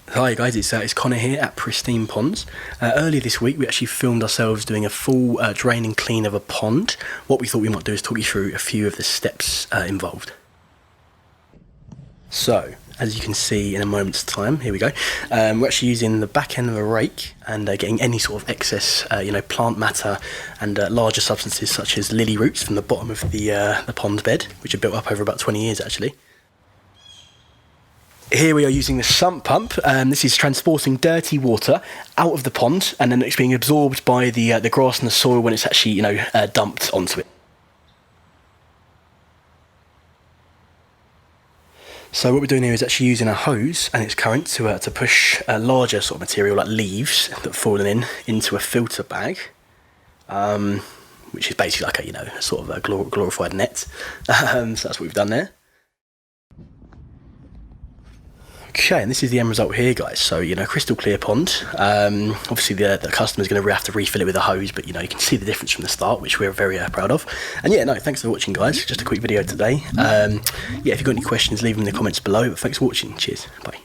Hi guys, it's Connor here at Pristine Ponds. Earlier this week we actually filmed ourselves doing a full drain and clean of a pond. What we thought we might do is talk you through a few of the steps involved. So, as you can see in a moment's time, here we go. We're actually using the back end of a rake and getting any sort of excess plant matter and larger substances such as lily roots from the bottom of the pond bed, which are built up over about 20 years actually. Here we are using the sump pump. This is transporting dirty water out of the pond, and then it's being absorbed by the grass and the soil when it's actually dumped onto it. So what we're doing here is actually using a hose and its current to push a larger sort of material like leaves that have fallen into a filter bag, which is basically like a sort of a glorified net. So that's what we've done there. Okay, and this is the end result here, guys. So, crystal clear pond. Obviously, the customer's going to have to refill it with a hose, but, you can see the difference from the start, which we're very proud of. And, thanks for watching, guys. Just a quick video today. If you've got any questions, leave them in the comments below. But thanks for watching. Cheers. Bye.